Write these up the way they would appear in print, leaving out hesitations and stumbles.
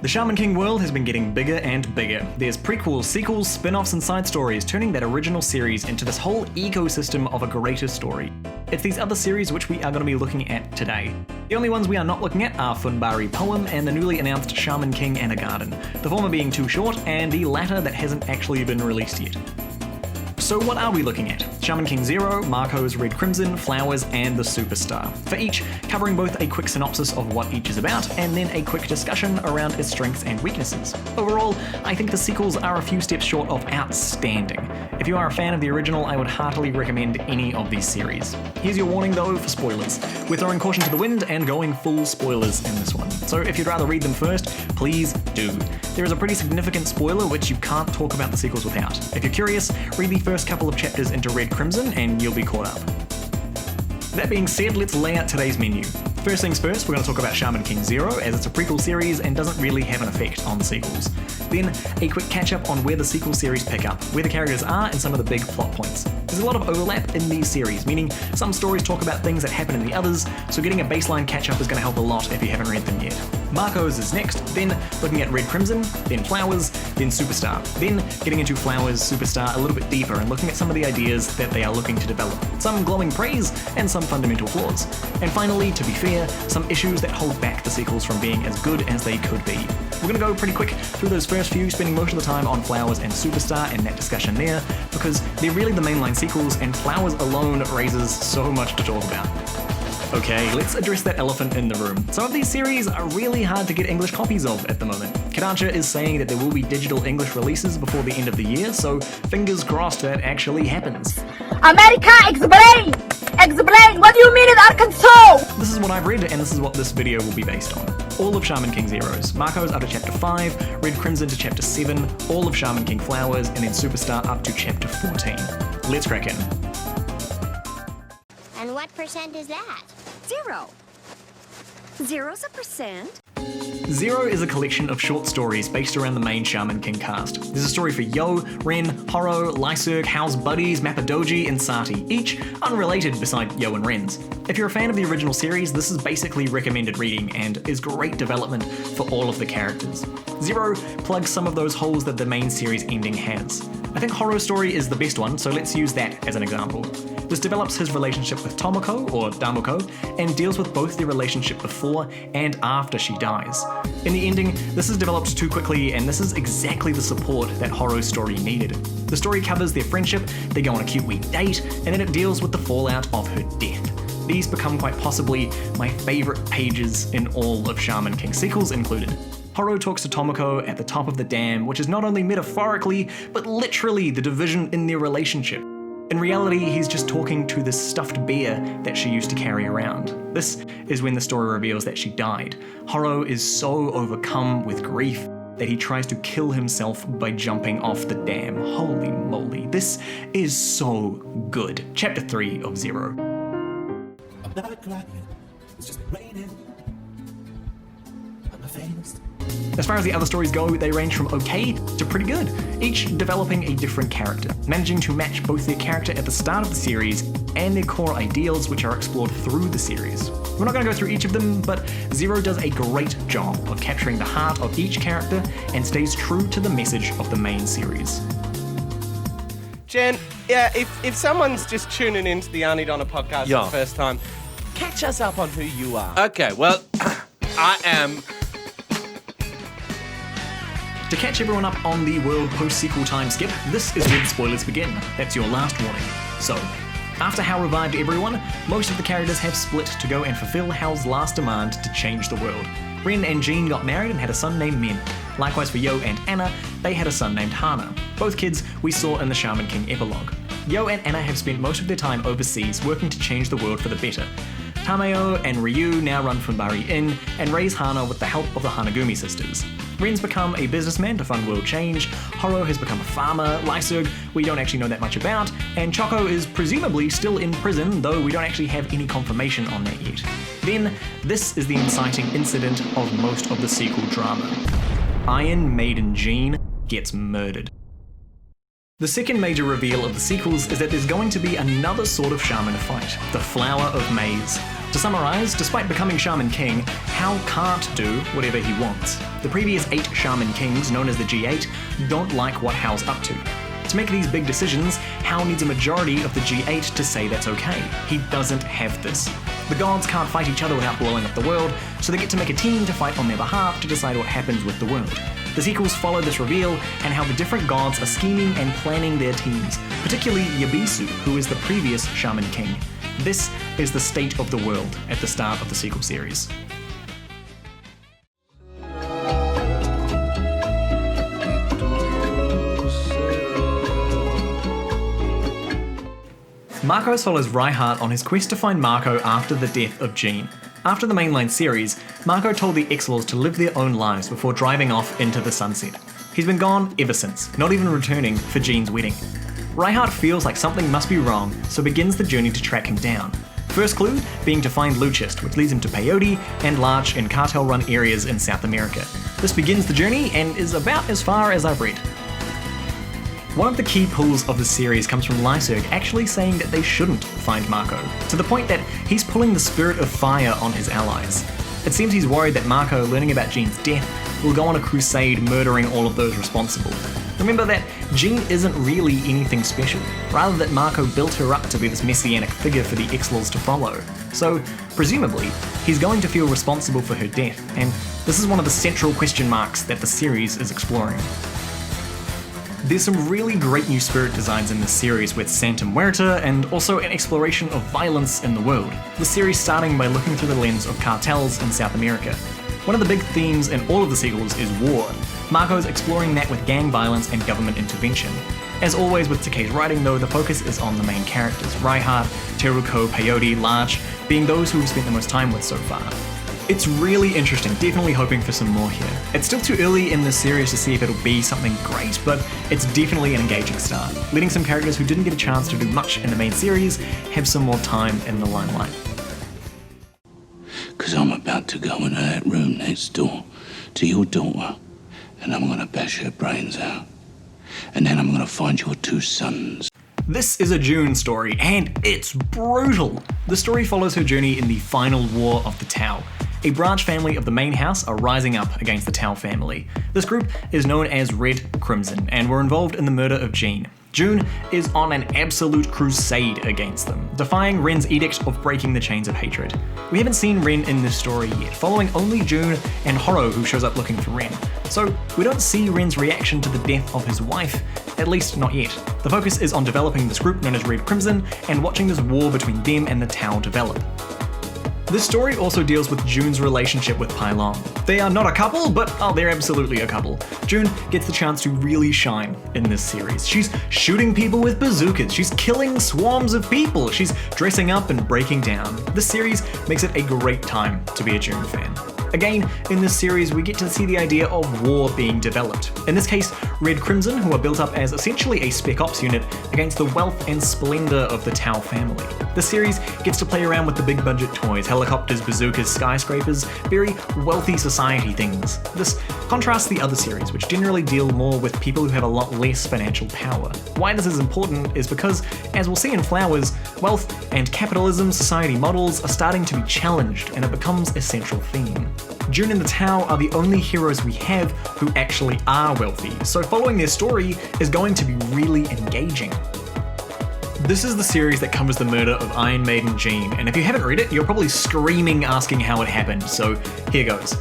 The Shaman King world has been getting bigger and bigger. There's prequels, sequels, spin-offs and side stories, turning that original series into this whole ecosystem of a greater story. It's these other series which we are going to be looking at today. The only ones we are not looking at are Funbari Poem and the newly announced Shaman King and a Garden, the former being too short and the latter that hasn't actually been released yet. So what are we looking at? Shaman King Zero, Marco's Red Crimson, Flowers, and the Superstar. For each, covering both a quick synopsis of what each is about, and then a quick discussion around its strengths and weaknesses. Overall, I think the sequels are a few steps short of outstanding. If you are a fan of the original, I would heartily recommend any of these series. Here's your warning though for spoilers. We're throwing caution to the wind and going full spoilers in this one. So if you'd rather read them first, please do. There is a pretty significant spoiler which you can't talk about the sequels without. If you're curious, read the first couple of chapters into Red Crimson and you'll be caught up. That being said, let's lay out today's menu. First things first, we're going to talk about Shaman King Zero, as it's a prequel series and doesn't really have an effect on the sequels. Then, a quick catch-up on where the sequel series pick up, where the characters are, and some of the big plot points. There's a lot of overlap in these series, meaning some stories talk about things that happen in the others, so getting a baseline catch-up is going to help a lot if you haven't read them yet. Marco's is next, then looking at Red Crimson, then Flowers, then Superstar. Then getting into Flowers, Superstar a little bit deeper and looking at some of the ideas that they are looking to develop. Some glowing praise and some fundamental flaws. And finally, to be fair, some issues that hold back the sequels from being as good as they could be. We're going to go pretty quick through those first few, spending most of the time on Flowers and Superstar and that discussion there, because they're really the mainline sequels and Flowers alone raises so much to talk about. Okay, let's address that elephant in the room. Some of these series are really hard to get English copies of at the moment. Kodansha is saying that there will be digital English releases before the end of the year, so fingers crossed that actually happens. America, explain! Explain! What do you mean in Arkansas? This is what I've read, and this is what this video will be based on. All of Shaman King Zeros, Marco's up to chapter 5, Red Crimson to chapter 7, all of Shaman King Flowers, and then Superstar up to chapter 14. Let's crack in. And what percent is that? 0. 0's a percent. Zero is a collection of short stories based around the main Shaman King cast. There's a story for Yo, Ren, Horo, Lyserg, Hao's buddies, Mappadoji, and Sati, each unrelated beside Yo and Ren's. If you're a fan of the original series, this is basically recommended reading and is great development for all of the characters. Zero plugs some of those holes that the main series ending has. I think Horo's story is the best one, so let's use that as an example. This develops his relationship with Tomoko, or Damuko, and deals with both their relationship before and after she dies. In the ending, this is developed too quickly, and this is exactly the support that Horo's story needed. The story covers their friendship, they go on a cute wee date, and then it deals with the fallout of her death. These become quite possibly my favourite pages in all of Shaman King Sequels included. Horo talks to Tomoko at the top of the dam, which is not only metaphorically, but literally the division in their relationship. In reality, he's just talking to this stuffed bear that she used to carry around. This is when the story reveals that she died. Horo is so overcome with grief that he tries to kill himself by jumping off the dam. Holy moly, this is so good. Chapter 3 of Zero. I'm not crying, it's just raining on my face. As far as the other stories go, they range from okay to pretty good, each developing a different character, managing to match both their character at the start of the series and their core ideals which are explored through the series. We're not going to go through each of them, but Zero does a great job of capturing the heart of each character and stays true to the message of the main series. Jen, yeah, if someone's just tuning into the Arnie Donna podcast for the first time, catch us up on who you are. Okay, well, I am... To catch everyone up on the world post-sequel time skip, this is where the spoilers begin. That's your last warning. So, after Hao revived everyone, most of the characters have split to go and fulfill Hao's last demand to change the world. Ren and Jean got married and had a son named Min. Likewise for Yo and Anna, they had a son named Hana. Both kids we saw in the Shaman King epilogue. Yo and Anna have spent most of their time overseas working to change the world for the better. Tameo and Ryu now run Funbari Inn and raise Hana with the help of the Hanagumi sisters. Ren's become a businessman to fund world change, Horo has become a farmer, Lyserg we don't actually know that much about, and Choco is presumably still in prison, though we don't actually have any confirmation on that yet. Then, this is the inciting incident of most of the sequel drama. Iron Maiden Jean gets murdered. The second major reveal of the sequels is that there's going to be another sort of shaman fight, the Flower of Maize. To summarize, despite becoming Shaman King, Hal can't do whatever he wants. The previous 8 Shaman Kings, known as the G8, don't like what Hal's up to. To make these big decisions, Hal needs a majority of the G8 to say that's okay. He doesn't have this. The gods can't fight each other without blowing up the world, so they get to make a team to fight on their behalf to decide what happens with the world. The sequels follow this reveal and how the different gods are scheming and planning their teams, particularly Yabisu, who is the previous Shaman King. This is the state of the world at the start of the sequel series. Marcos follows Reinhardt on his quest to find Marco after the death of Jean. After the mainline series, Marco told the X-Laws to live their own lives before driving off into the sunset. He's been gone ever since, not even returning for Jean's wedding. Reinhardt feels like something must be wrong, so begins the journey to track him down. First clue being to find Luchist, which leads him to peyote and larch in cartel-run areas in South America. This begins the journey and is about as far as I've read. One of the key pulls of the series comes from Lyserg actually saying that they shouldn't find Marco, to the point that he's pulling the spirit of fire on his allies. It seems he's worried that Marco, learning about Jean's death, will go on a crusade murdering all of those responsible. Remember that Jean isn't really anything special, rather that Marco built her up to be this messianic figure for the X-Laws to follow. So, presumably, he's going to feel responsible for her death, and this is one of the central question marks that the series is exploring. There's some really great new spirit designs in this series with Santa Muerta and also an exploration of violence in the world. The series starting by looking through the lens of cartels in South America. One of the big themes in all of the sequels is war. Marco's exploring that with gang violence and government intervention. As always with Takei's writing though, the focus is on the main characters, Reinhardt, Teruko, Peyote, Larch, being those who we've spent the most time with so far. It's really interesting, definitely hoping for some more here. It's still too early in this series to see if it'll be something great, but it's definitely an engaging start, letting some characters who didn't get a chance to do much in the main series have some more time in the limelight. Because I'm about to go into that room next door to your daughter, and I'm gonna bash her brains out. And then I'm gonna find your 2 sons. This is a June story, and it's brutal. The story follows her journey in the final war of the Tau. A branch family of the main house are rising up against the Tau family. This group is known as Red Crimson, and were involved in the murder of Jean. June is on an absolute crusade against them, defying Ren's edict of breaking the chains of hatred. We haven't seen Ren in this story yet, following only June and Horo, who shows up looking for Ren. So we don't see Ren's reaction to the death of his wife, at least not yet. The focus is on developing this group known as Red Crimson and watching this war between them and the Tau develop. This story also deals with June's relationship with Pai Long. They are not a couple, but they're absolutely a couple. June gets the chance to really shine in this series. She's shooting people with bazookas, she's killing swarms of people, she's dressing up and breaking down. This series makes it a great time to be a June fan. Again, in this series, we get to see the idea of war being developed. In this case, Red Crimson, who are built up as essentially a spec ops unit against the wealth and splendor of the Tau family. The series gets to play around with the big budget toys, helicopters, bazookas, skyscrapers, very wealthy society things. This contrasts the other series, which generally deal more with people who have a lot less financial power. Why this is important is because, as we'll see in Flowers, wealth and capitalism society models are starting to be challenged, and it becomes a central theme. June and the Tau are the only heroes we have who actually are wealthy, so following their story is going to be really engaging. This is the series that covers the murder of Iron Maiden Jean, and if you haven't read it, you're probably screaming asking how it happened, so here goes.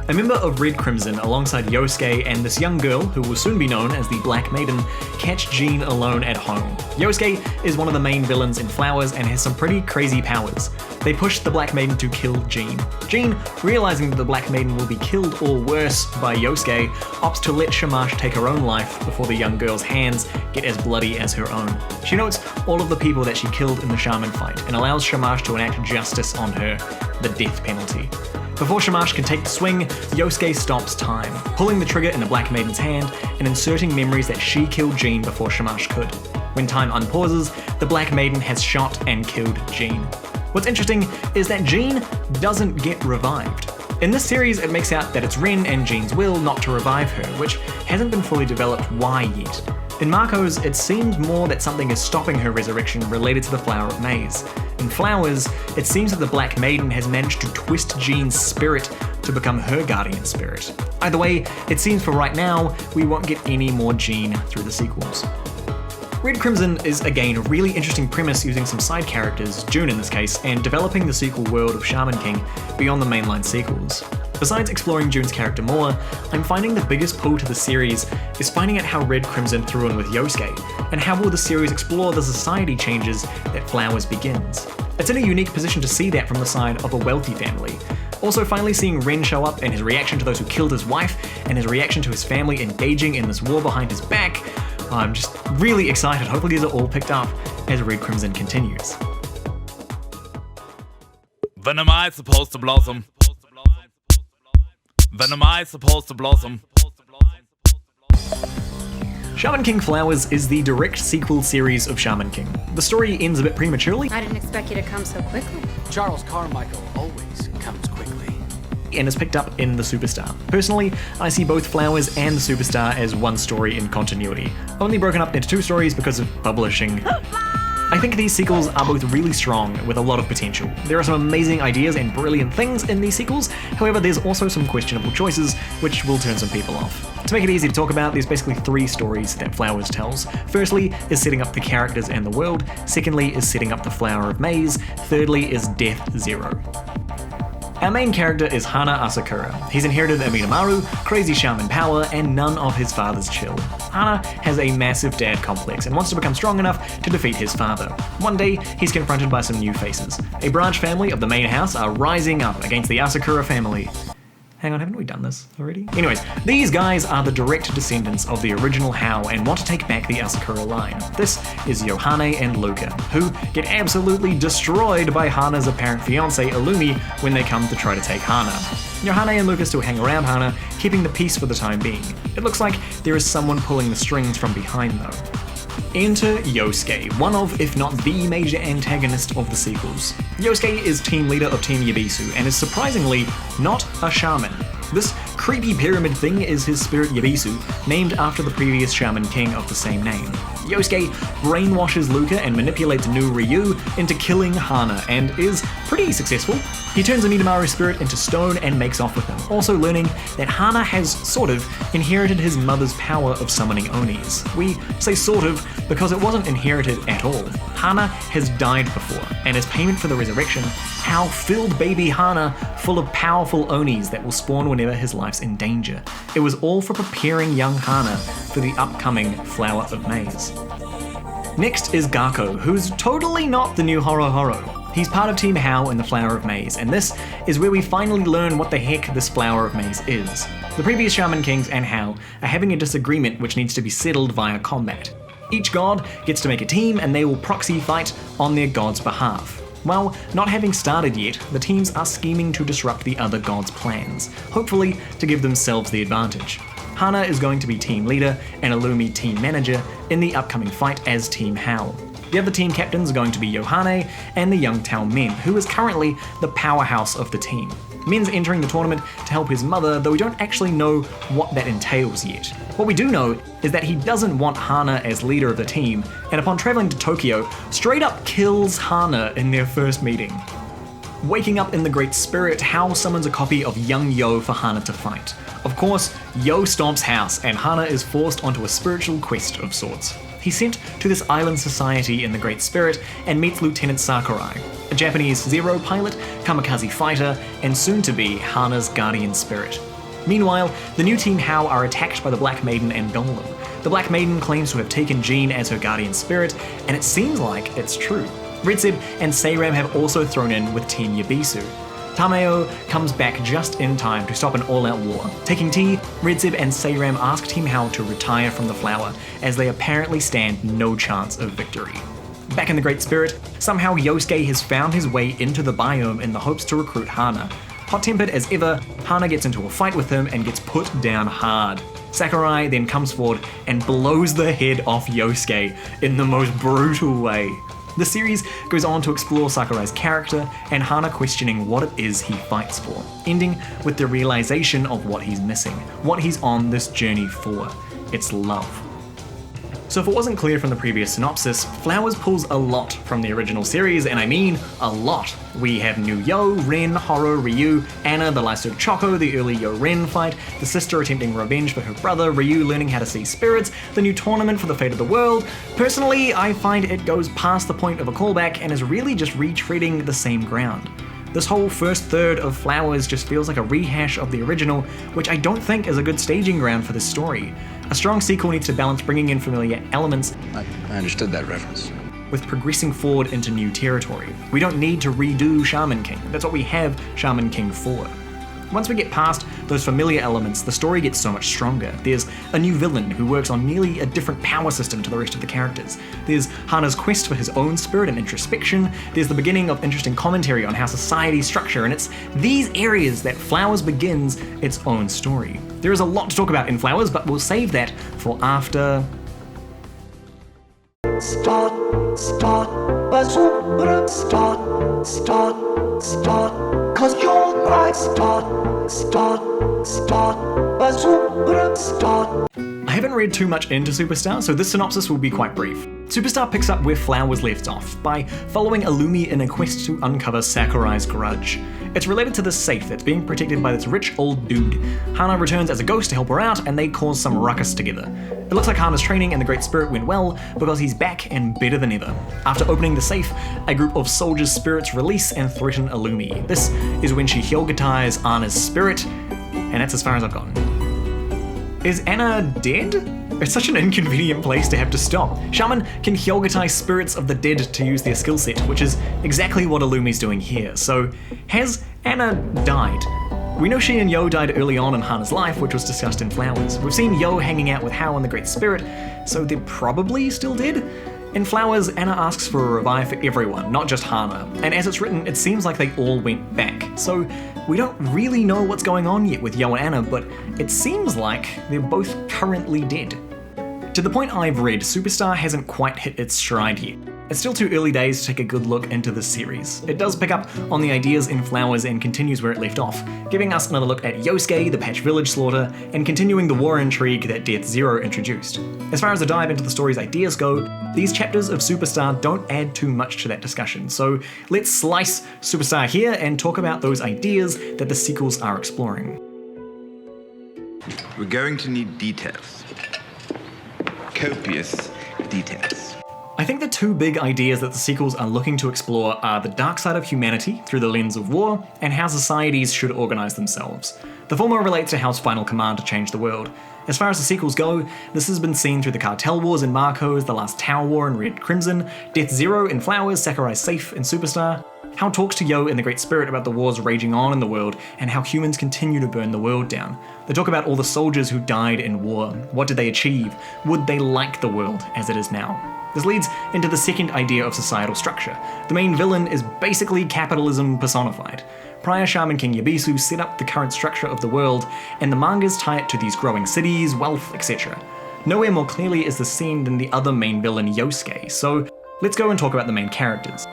A member of Red Crimson, alongside Yosuke and this young girl, who will soon be known as the Black Maiden, catch Jean alone at home. Yosuke is one of the main villains in Flowers and has some pretty crazy powers. They push the Black Maiden to kill Jean. Jean, realizing that the Black Maiden will be killed or worse by Yosuke, opts to let Shamash take her own life before the young girl's hands get as bloody as her own. She notes all of the people that she killed in the shaman fight and allows Shamash to enact justice on her, the death penalty. Before Shamash can take the swing, Yosuke stops time, pulling the trigger in the Black Maiden's hand and inserting memories that she killed Jean before Shamash could. When time unpauses, the Black Maiden has shot and killed Jean. What's interesting is that Jean doesn't get revived. In this series, it makes out that it's Ren and Jean's will not to revive her, which hasn't been fully developed why yet. In Marco's, it seems more that something is stopping her resurrection related to the Flower of Maze. In Flowers, it seems that the Black Maiden has managed to twist Jean's spirit to become her guardian spirit. Either way, it seems for right now, we won't get any more Jean through the sequels. Red Crimson is again a really interesting premise using some side characters, June in this case, and developing the sequel world of Shaman King beyond the mainline sequels. Besides exploring June's character more, I'm finding the biggest pull to the series is finding out how Red Crimson threw in with Yosuke, and how will the series explore the society changes that Flowers begins. It's in a unique position to see that from the side of a wealthy family. Also finally seeing Ren show up and his reaction to those who killed his wife, and his reaction to his family engaging in this war behind his back, I'm just really excited. Hopefully these are all picked up as Red Crimson continues. When am I supposed to blossom? When am I supposed to blossom? Shaman King Flowers is the direct sequel series of Shaman King. The story ends a bit prematurely. I didn't expect you to come so quickly. Charles Carmichael always comes quickly. And is picked up in The Superstar. Personally, I see both Flowers and The Superstar as one story in continuity, only broken up into two stories because of publishing. I think these sequels are both really strong with a lot of potential. There are some amazing ideas and brilliant things in these sequels, however there's also some questionable choices which will turn some people off. To make it easy to talk about, there's basically three stories that Flowers tells. Firstly is setting up the characters and the world, secondly is setting up the Flower of Maze, thirdly is Death Zero. Our main character is Hana Asakura. He's inherited a Minamaru, crazy shaman power, and none of his father's chill. Hana has a massive dad complex and wants to become strong enough to defeat his father. One day, he's confronted by some new faces. A branch family of the main house are rising up against the Asakura family. Hang on, haven't we done this already? Anyways, these guys are the direct descendants of the original Hao and want to take back the Asakura line. This is Yohane and Luca, who get absolutely destroyed by Hana's apparent fiancé Illumi when they come to try to take Hana. Yohane and Luca still hang around Hana, keeping the peace for the time being. It looks like there is someone pulling the strings from behind though. Enter Yosuke, one of, if not the major antagonist of the sequels. Yosuke is team leader of Team Yabisu and is surprisingly not a shaman. This creepy pyramid thing is his spirit Yabisu, named after the previous Shaman King of the same name. Yosuke brainwashes Luca and manipulates new Ryu into killing Hana, and is pretty successful. He turns a Minamaru spirit into stone and makes off with him, also learning that Hana has, sort of, inherited his mother's power of summoning Onis. We say sort of because it wasn't inherited at all. Hana has died before, and as payment for the resurrection, Hao filled baby Hana full of powerful Onis that will spawn whenever his life's in danger. It was all for preparing young Hana for the upcoming Flower of Maze. Next is Gakko, who's totally not the new Horo Horo. He's part of Team Hao in the Flower of Maze, and this is where we finally learn what the heck this Flower of Maze is. The previous Shaman Kings and Hao are having a disagreement which needs to be settled via combat. Each god gets to make a team and they will proxy fight on their god's behalf. Well, not having started yet, the teams are scheming to disrupt the other gods' plans, hopefully to give themselves the advantage. Hana is going to be team leader and Illumi team manager in the upcoming fight as Team Hao. The other team captains are going to be Yohane and the young Tao Min, who is currently the powerhouse of the team. Min's entering the tournament to help his mother, though we don't actually know what that entails yet. What we do know is that he doesn't want Hana as leader of the team, and upon traveling to Tokyo, straight up kills Hana in their first meeting. Waking up in the Great Spirit, Hao summons a copy of young Yo for Hana to fight. Of course, Yo stomps house, and Hana is forced onto a spiritual quest of sorts. He's sent to this island society in the Great Spirit and meets Lieutenant Sakurai, a Japanese Zero pilot, kamikaze fighter, and soon-to-be Hana's guardian spirit. Meanwhile, the new Team Hao are attacked by the Black Maiden and Golem. The Black Maiden claims to have taken Jean as her guardian spirit, and it seems like it's true. Redzib and Seiram have also thrown in with Team Yabisu. Tameo comes back just in time to stop an all-out war. Taking tea, Redzib and Seiram ask Team Hao to retire from the flower, as they apparently stand no chance of victory. Back in the Great Spirit, somehow Yosuke has found his way into the biome in the hopes to recruit Hana. Hot-tempered as ever, Hana gets into a fight with him and gets put down hard. Sakurai then comes forward and blows the head off Yosuke in the most brutal way. The series goes on to explore Sakurai's character and Hana questioning what it is he fights for, ending with the realization of what he's missing, what he's on this journey for. It's love. So if it wasn't clear from the previous synopsis, Flowers pulls a lot from the original series, and I mean a lot. We have new Yo, Ren, Horo, Ryu, Anna, the last of Choco, the early Yo-Ren fight, the sister attempting revenge for her brother, Ryu learning how to see spirits, the new tournament for the fate of the world. Personally, I find it goes past the point of a callback and is really just retreading the same ground. This whole first third of Flowers just feels like a rehash of the original, which I don't think is a good staging ground for this story. A strong sequel needs to balance bringing in familiar elements I understood that reference. with progressing forward into new territory. We don't need to redo Shaman King. That's what we have Shaman King for. Once we get past those familiar elements, the story gets so much stronger. There's a new villain who works on nearly a different power system to the rest of the characters. There's Hana's quest for his own spirit and introspection. There's the beginning of interesting commentary on how societies structure, and it's these areas that Flowers begins its own story. There is a lot to talk about in Flowers, but we'll save that for after... Start, bazooka, start, cause you're right, start, bazooka, start. I haven't read too much into Superstar, so this synopsis will be quite brief. Superstar picks up where Flowers left off, by following Illumi in a quest to uncover Sakurai's grudge. It's related to this safe that's being protected by this rich old dude. Hana returns as a ghost to help her out, and they cause some ruckus together. It looks like Hana's training in the Great Spirit went well, because he's back and better than ever. After opening the safe, a group of soldiers' spirits release and threaten Illumi. This is when she Hyogatai's Anna's spirit, and that's as far as I've gotten. Is Anna dead? It's such an inconvenient place to have to stop. Shaman can Hyogatai spirits of the dead to use their skill set, which is exactly what Illumi's doing here. So, has Anna died? We know she and Yo died early on in Hana's life, which was discussed in Flowers. We've seen Yo hanging out with Hao and the Great Spirit, so they're probably still dead? In Flowers, Anna asks for a revive for everyone, not just Hana, and as it's written, it seems like they all went back. So we don't really know what's going on yet with Yo and Anna, but it seems like they're both currently dead. To the point I've read, Superstar hasn't quite hit its stride yet. It's still too early days to take a good look into this series. It does pick up on the ideas in Flowers and continues where it left off, giving us another look at Yosuke, the Patch Village slaughter, and continuing the war intrigue that Death Zero introduced. As far as a dive into the story's ideas go, these chapters of Superstar don't add too much to that discussion, so let's slice Superstar here and talk about those ideas that the sequels are exploring. We're going to need details. Copious details. I think the two big ideas that the sequels are looking to explore are the dark side of humanity through the lens of war, and how societies should organize themselves. The former relates to Hao's final command to change the world. As far as the sequels go, this has been seen through the Cartel Wars in Marco's, the Last Tower War in Red Crimson, Death Zero in Flowers, Sakurai's Safe in Superstar. Hao talks to Yo in the Great Spirit about the wars raging on in the world and how humans continue to burn the world down. They talk about all the soldiers who died in war. What did they achieve? Would they like the world as it is now? This leads into the second idea of societal structure. The main villain is basically capitalism personified. Prior Shaman King Yabisu set up the current structure of the world, and the mangas tie it to these growing cities, wealth, etc. Nowhere more clearly is this seen than the other main villain Yosuke, so let's go and talk about the main characters.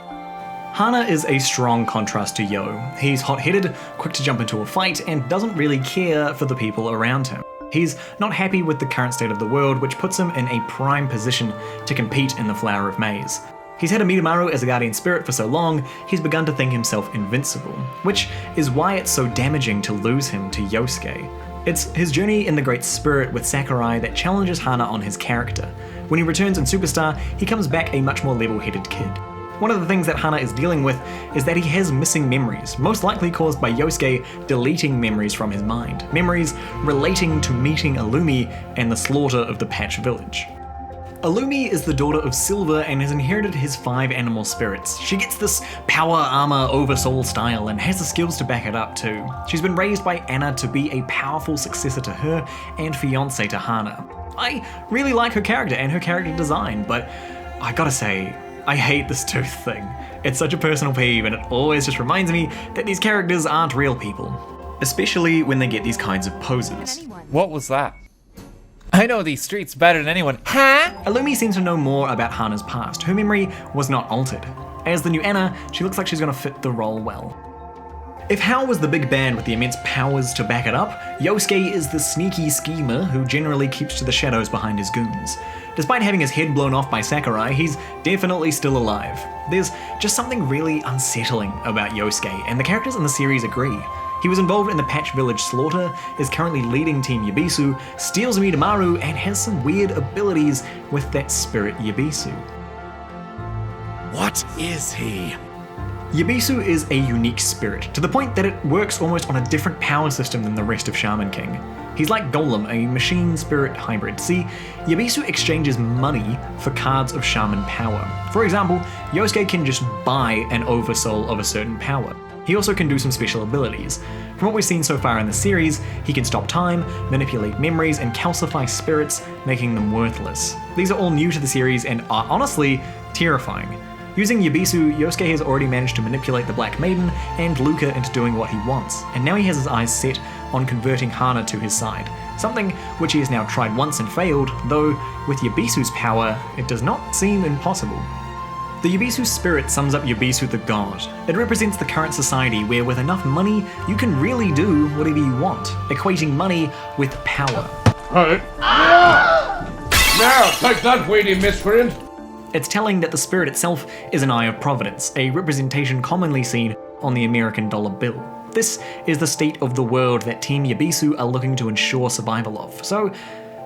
Hana is a strong contrast to Yo. He's hot-headed, quick to jump into a fight, and doesn't really care for the people around him. He's not happy with the current state of the world, which puts him in a prime position to compete in the Flower of Maize. He's had a Midamaru as a guardian spirit for so long, he's begun to think himself invincible, which is why it's so damaging to lose him to Yosuke. It's his journey in the Great Spirit with Sakurai that challenges Hana on his character. When he returns in Superstar, he comes back a much more level-headed kid. One of the things that Hana is dealing with is that he has missing memories, most likely caused by Yosuke deleting memories from his mind. Memories relating to meeting Illumi and the slaughter of the Patch Village. Illumi is the daughter of Silver and has inherited his 5 animal spirits. She gets this power armor oversoul style and has the skills to back it up too. She's been raised by Anna to be a powerful successor to her and fiancé to Hana. I really like her character and her character design, but I gotta say, I hate this tooth thing. It's such a personal peeve and it always just reminds me that these characters aren't real people. Especially when they get these kinds of poses. What was that? I know these streets better than anyone. Huh? Illumi seems to know more about Hana's past. Her memory was not altered. As the new Anna, she looks like she's gonna fit the role well. If Hao was the big band with the immense powers to back it up, Yosuke is the sneaky schemer who generally keeps to the shadows behind his goons. Despite having his head blown off by Sakurai, he's definitely still alive. There's just something really unsettling about Yosuke, and the characters in the series agree. He was involved in the Patch Village slaughter, is currently leading Team Yabisu, steals Midamaru, and has some weird abilities with that spirit Yabisu. What is he? Yabisu is a unique spirit, to the point that it works almost on a different power system than the rest of Shaman King. He's like Golem, a machine-spirit hybrid. See, Yabisu exchanges money for cards of shaman power. For example, Yosuke can just buy an oversoul of a certain power. He also can do some special abilities. From what we've seen so far in the series, he can stop time, manipulate memories, and calcify spirits, making them worthless. These are all new to the series and are honestly terrifying. Using Yabisu, Yosuke has already managed to manipulate the Black Maiden and Luca into doing what he wants, and now he has his eyes set on converting Hana to his side, something which he has now tried once and failed, though with Yabisu's power, it does not seem impossible. The Yabisu spirit sums up Yabisu the god. It represents the current society where with enough money, you can really do whatever you want, equating money with power. Right. Now, take that, weighty miscreant! It's telling that the spirit itself is an eye of providence, a representation commonly seen on the American dollar bill. This is the state of the world that Team Yabisu are looking to ensure survival of. So,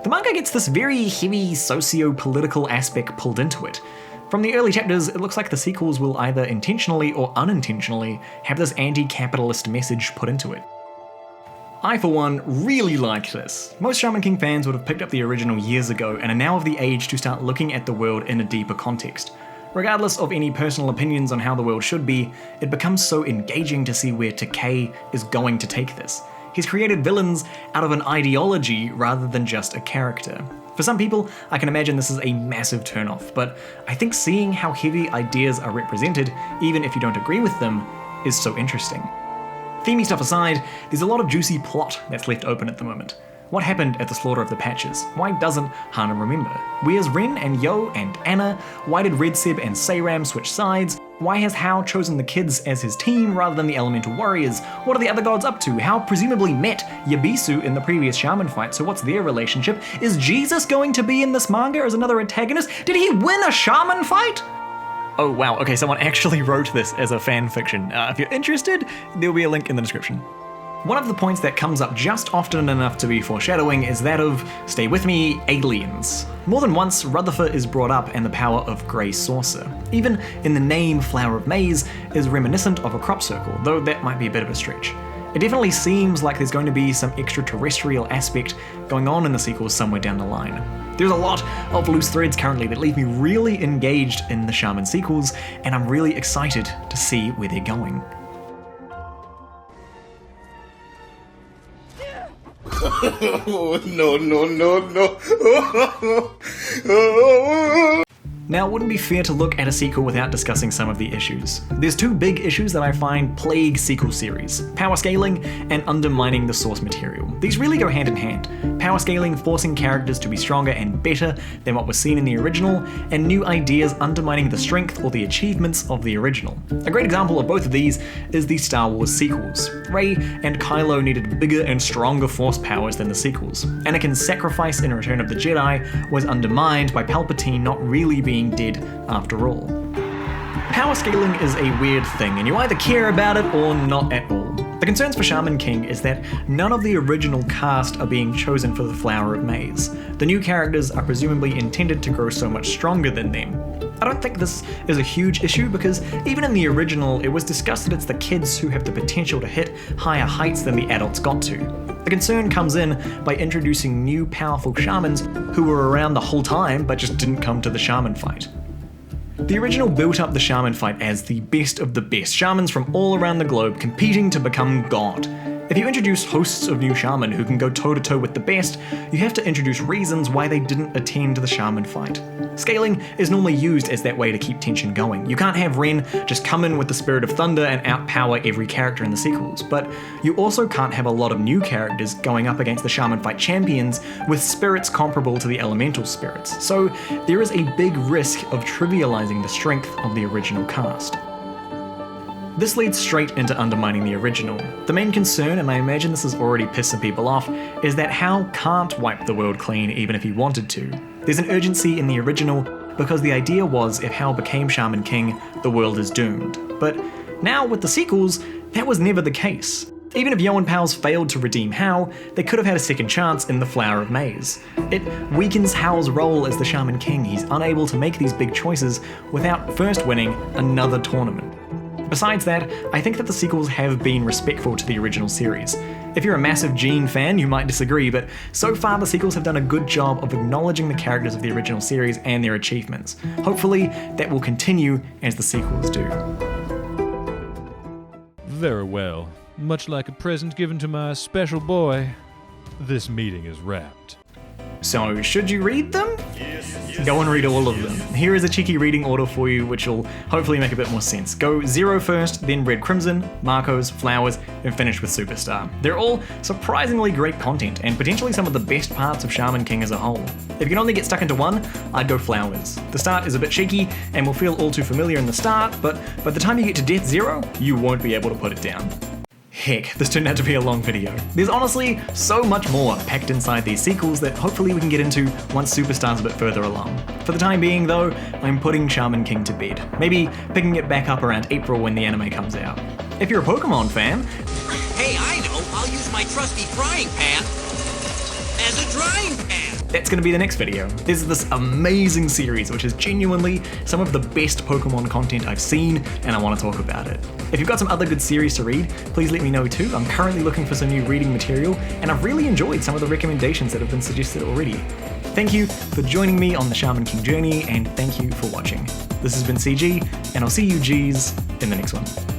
the manga gets this very heavy socio-political aspect pulled into it. From the early chapters, it looks like the sequels will either intentionally or unintentionally have this anti-capitalist message put into it. I, for one, really like this. Most Shaman King fans would have picked up the original years ago and are now of the age to start looking at the world in a deeper context. Regardless of any personal opinions on how the world should be, it becomes so engaging to see where Takei is going to take this. He's created villains out of an ideology rather than just a character. For some people, I can imagine this is a massive turnoff, but I think seeing how heavy ideas are represented, even if you don't agree with them, is so interesting. Themey stuff aside, there's a lot of juicy plot that's left open at the moment. What happened at the slaughter of the Patches? Why doesn't Hana remember? Where's Ren and Yo and Anna? Why did Red Seb and Seiram switch sides? Why has Hao chosen the kids as his team rather than the Elemental Warriors? What are the other gods up to? Hao presumably met Yabisu in the previous Shaman fight, so what's their relationship? Is Jesus going to be in this manga as another antagonist? Did he win a Shaman fight? Oh wow, okay, someone actually wrote this as a fan fiction. If you're interested, there'll be a link in the description. One of the points that comes up just often enough to be foreshadowing is that of, stay with me, aliens. More than once, Rutherford is brought up and the power of Grey Saucer. Even in the name Flower of Maize is reminiscent of a crop circle, though that might be a bit of a stretch. It definitely seems like there's going to be some extraterrestrial aspect going on in the sequels somewhere down the line. There's a lot of loose threads currently that leave me really engaged in the Shaman sequels, and I'm really excited to see where they're going. No. Now, it wouldn't be fair to look at a sequel without discussing some of the issues. There's two big issues that I find plague sequel series: power scaling and undermining the source material. These really go hand in hand. Power scaling forcing characters to be stronger and better than what was seen in the original, and new ideas undermining the strength or the achievements of the original. A great example of both of these is the Star Wars sequels. Rey and Kylo needed bigger and stronger force powers than the sequels. Anakin's sacrifice in Return of the Jedi was undermined by Palpatine not really being dead after all. Power scaling is a weird thing, and you either care about it or not at all. The concerns for Shaman King is that none of the original cast are being chosen for the Flower of Maize. The new characters are presumably intended to grow so much stronger than them. I don't think this is a huge issue because even in the original, it was discussed that it's the kids who have the potential to hit higher heights than the adults got to. The concern comes in by introducing new powerful shamans who were around the whole time but just didn't come to the shaman fight. The original built up the shaman fight as the best of the best, shamans from all around the globe competing to become God. If you introduce hosts of new shaman who can go toe-to-toe with the best, you have to introduce reasons why they didn't attend the shaman fight. Scaling is normally used as that way to keep tension going. You can't have Ren just come in with the Spirit of Thunder and outpower every character in the sequels, but you also can't have a lot of new characters going up against the shaman fight champions with spirits comparable to the elemental spirits, so there is a big risk of trivializing the strength of the original cast. This leads straight into undermining the original. The main concern, and I imagine this is already pissing people off, is that Hal can't wipe the world clean even if he wanted to. There's an urgency in the original because the idea was if Hal became Shaman King, the world is doomed. But now with the sequels, that was never the case. Even if Yo and pals failed to redeem Hal, they could have had a second chance in the Flower of Maze. It weakens Hal's role as the Shaman King. He's unable to make these big choices without first winning another tournament. Besides that, I think that the sequels have been respectful to the original series. If you're a massive Gene fan, you might disagree, but so far the sequels have done a good job of acknowledging the characters of the original series and their achievements. Hopefully, that will continue as the sequels do. Very well. Much like a present given to my special boy, this meeting is wrapped. So, should you read them? Go and read all of them. Here is a cheeky reading order for you, which will hopefully make a bit more sense. Go Zero first, then Red Crimson, Marco's, Flowers, and finish with Superstar. They're all surprisingly great content, and potentially some of the best parts of Shaman King as a whole. If you can only get stuck into one, I'd go Flowers. The start is a bit shaky, and will feel all too familiar in the start, but by the time you get to Death Zero, you won't be able to put it down. Heck, this turned out to be a long video. There's honestly so much more packed inside these sequels that hopefully we can get into once Superstar's a bit further along. For the time being though, I'm putting Shaman King to bed. Maybe picking it back up around April when the anime comes out. If you're a Pokemon fan... Hey, I know! I'll use my trusty frying pan as a drying pan! That's going to be the next video. There's this amazing series which is genuinely some of the best Pokemon content I've seen, and I want to talk about it. If you've got some other good series to read, please let me know too. I'm currently looking for some new reading material, and I've really enjoyed some of the recommendations that have been suggested already. Thank you for joining me on the Shaman King journey, and thank you for watching. This has been CG, and I'll see you Gs in the next one.